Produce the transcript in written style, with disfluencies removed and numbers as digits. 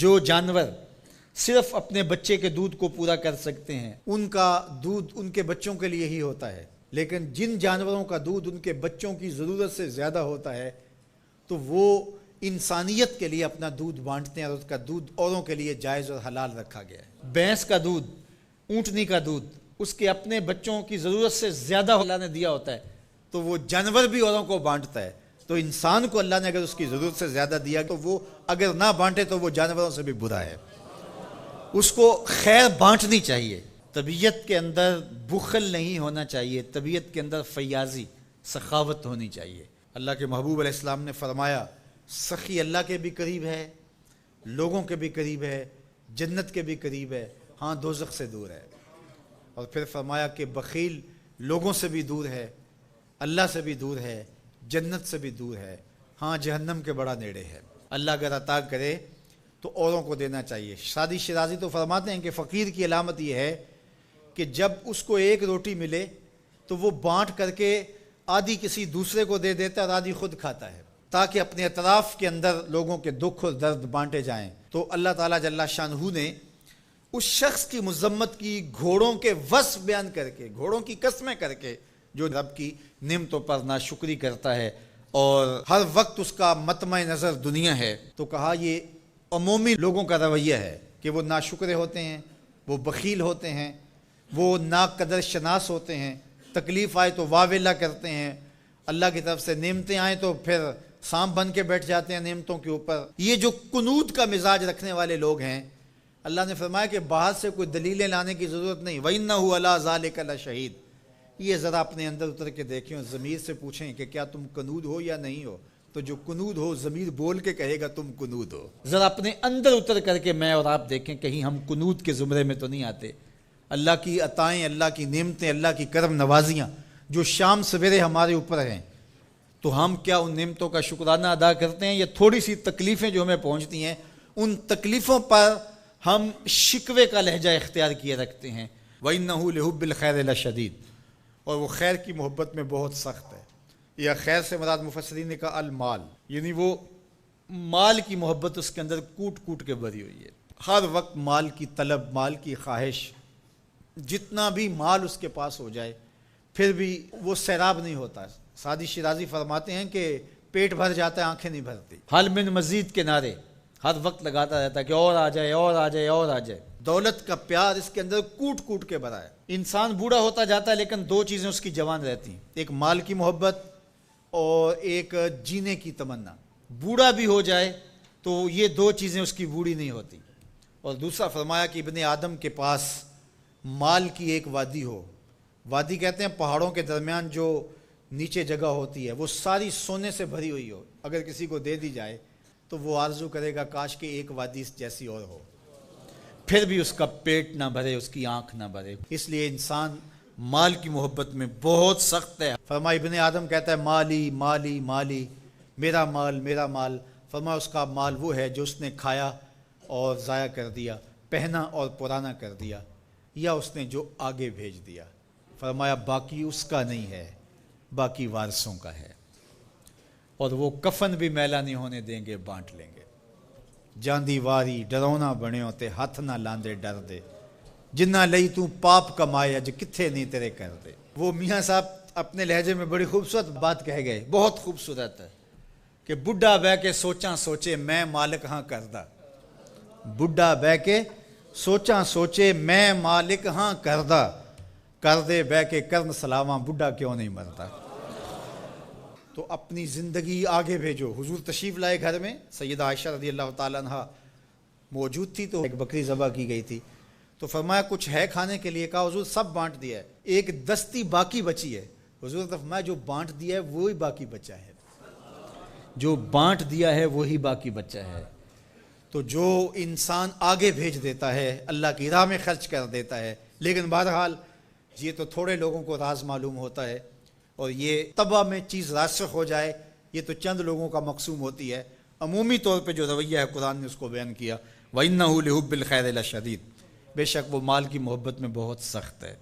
جو جانور صرف اپنے بچے کے دودھ کو پورا کر سکتے ہیں ان کا دودھ ان کے بچوں کے لیے ہی ہوتا ہے، لیکن جن جانوروں کا دودھ ان کے بچوں کی ضرورت سے زیادہ ہوتا ہے تو وہ انسانیت کے لیے اپنا دودھ بانٹتے ہیں اور اس کا دودھ اوروں کے لیے جائز اور حلال رکھا گیا ہے۔ بھینس کا دودھ، اونٹنی کا دودھ اس کے اپنے بچوں کی ضرورت سے زیادہ اللہ نے دیا ہوتا ہے تو وہ جانور بھی اوروں کو بانٹتا ہے، تو انسان کو اللہ نے اگر اس کی ضرورت سے زیادہ دیا تو وہ اگر نہ بانٹے تو وہ جانوروں سے بھی برا ہے، اس کو خیر بانٹنی چاہیے۔ طبیعت کے اندر بخل نہیں ہونا چاہیے، طبیعت کے اندر فیاضی، سخاوت ہونی چاہیے۔ اللہ کے محبوب علیہ السلام نے فرمایا سخی اللہ کے بھی قریب ہے، لوگوں کے بھی قریب ہے، جنت کے بھی قریب ہے، ہاں دوزخ سے دور ہے۔ اور پھر فرمایا کہ بخیل لوگوں سے بھی دور ہے، اللہ سے بھی دور ہے، جنت سے بھی دور ہے، ہاں جہنم کے بڑا نیڑے ہے۔ اللہ اگر عطا کرے تو اوروں کو دینا چاہیے۔ شادی شیرازی تو فرماتے ہیں کہ فقیر کی علامت یہ ہے کہ جب اس کو ایک روٹی ملے تو وہ بانٹ کر کے آدھی کسی دوسرے کو دے دیتا ہے اور آدھی خود کھاتا ہے تاکہ اپنے اطراف کے اندر لوگوں کے دکھ اور درد بانٹے جائیں۔ تو اللہ تعالیٰ جل شانہ نے اس شخص کی مذمت کی گھوڑوں کے وصف بیان کر کے، گھوڑوں کی قسمیں کر کے جو رب کی نعمتوں پر ناشکری کرتا ہے اور ہر وقت اس کا مطمع نظر دنیا ہے، تو کہا یہ عمومی لوگوں کا رویہ ہے کہ وہ ناشکرے ہوتے ہیں، وہ بخیل ہوتے ہیں، وہ ناقدر شناس ہوتے ہیں، تکلیف آئے تو واویلا کرتے ہیں، اللہ کی طرف سے نعمتیں آئیں تو پھر سانپ بن کے بیٹھ جاتے ہیں نعمتوں کے اوپر۔ یہ جو قنوط کا مزاج رکھنے والے لوگ ہیں، اللہ نے فرمایا کہ باہر سے کوئی دلیلیں لانے کی ضرورت نہیں، وَإِنَّهُ عَلَىٰ ذَلِكَ لَشَهِيدٌ۔ یہ ذرا اپنے اندر اتر کے دیکھیں اور ضمیر سے پوچھیں کہ کیا تم قنوط ہو یا نہیں ہو، تو جو قنوط ہو ضمیر بول کے کہے گا تم قنوط ہو۔ ذرا اپنے اندر اتر کر کے میں اور آپ دیکھیں کہیں ہم قنوط کے زمرے میں تو نہیں آتے۔ اللہ کی عطائیں، اللہ کی نعمتیں، اللہ کی کرم نوازیاں جو شام سویرے ہمارے اوپر ہیں، تو ہم کیا ان نعمتوں کا شکرانہ ادا کرتے ہیں؟ یہ تھوڑی سی تکلیفیں جو ہمیں پہنچتی ہیں ان تکلیفوں پر ہم شکوے کا لہجہ اختیار کیے رکھتے ہیں۔ وَإِنَّهُ لِحُبِّ الْخَيْرِ لَشَدِيدٌ، اور وہ خیر کی محبت میں بہت سخت ہے۔ یا خیر سے مراد مفسرین نے کہا المال، یعنی وہ مال کی محبت اس کے اندر کوٹ کوٹ کے بھری ہوئی ہے، ہر وقت مال کی طلب، مال کی خواہش، جتنا بھی مال اس کے پاس ہو جائے پھر بھی وہ سیراب نہیں ہوتا۔ سعدی شیرازی فرماتے ہیں کہ پیٹ بھر جاتا ہے، آنکھیں نہیں بھرتی۔ حل من مزید کے نعرے ہر وقت لگاتا رہتا ہے کہ اور آ جائے، اور آ جائے، اور آ جائے۔ دولت کا پیار اس کے اندر کوٹ کوٹ کے بھرا ہے۔ انسان بوڑھا ہوتا جاتا ہے لیکن دو چیزیں اس کی جوان رہتی ہیں، ایک مال کی محبت اور ایک جینے کی تمنا۔ بوڑھا بھی ہو جائے تو یہ دو چیزیں اس کی بوڑھی نہیں ہوتی۔ اور دوسرا فرمایا کہ ابن آدم کے پاس مال کی ایک وادی ہو، وادی کہتے ہیں پہاڑوں کے درمیان جو نیچے جگہ ہوتی ہے، وہ ساری سونے سے بھری ہوئی ہو، اگر کسی کو دے دی جائے تو وہ آرزو کرے گا کاش کہ ایک وادی جیسی اور ہو، پھر بھی اس کا پیٹ نہ بھرے، اس کی آنکھ نہ بھرے۔ اس لیے انسان مال کی محبت میں بہت سخت ہے۔ فرمایا ابن آدم کہتا ہے مالی مالی مالی، میرا مال میرا مال۔ فرمایا اس کا مال وہ ہے جو اس نے کھایا اور ضائع کر دیا، پہنا اور پرانا کر دیا، یا اس نے جو آگے بھیج دیا۔ فرمایا باقی اس کا نہیں ہے، باقی وارثوں کا ہے، اور وہ کفن بھی میلا نہیں ہونے دیں گے، بانٹ لیں گے۔ جاندی واری ڈرونا بنے ہوتے، ہاتھ نہ لاندے ڈر دے، جنہ لئی تو پاپ کمائے اج کتھے نہیں تیرے کر دے۔ وہ میاں صاحب اپنے لہجے میں بڑی خوبصورت بات کہہ گئے، بہت خوبصورت ہے کہ بڈھا بہ کے سوچاں سوچے میں مالک ہاں کردہ، بڈھا بہ کے سوچاں سوچے میں مالک ہاں کردہ، کر دے بہ کے کرن سلاواں بڈھا کیوں نہیں مرتا۔ تو اپنی زندگی آگے بھیجو۔ حضور تشریف لائے گھر میں، سیدہ عائشہ رضی اللہ تعالیٰ عنہ موجود تھی، تو ایک بکری ذبح کی گئی تھی، تو فرمایا کچھ ہے کھانے کے لیے؟ کہا حضور سب بانٹ دیا ہے، ایک دستی باقی بچی ہے۔ حضور نے فرمایا جو بانٹ دیا ہے وہی باقی بچا ہے، جو بانٹ دیا ہے وہی باقی بچا ہے۔ تو جو انسان آگے بھیج دیتا ہے، اللہ کی راہ میں خرچ کر دیتا ہے، لیکن بہرحال یہ تو تھوڑے لوگوں کو راز معلوم ہوتا ہے، اور یہ طبع میں چیز راسخ ہو جائے یہ تو چند لوگوں کا مقسوم ہوتی ہے۔ عمومی طور پہ جو رویہ ہے قرآن نے اس کو بیان کیا، وَإِنَّهُ لِحُبِّ الْخَيْرِ لَشَدِيدٌ، بے شک وہ مال کی محبت میں بہت سخت ہے۔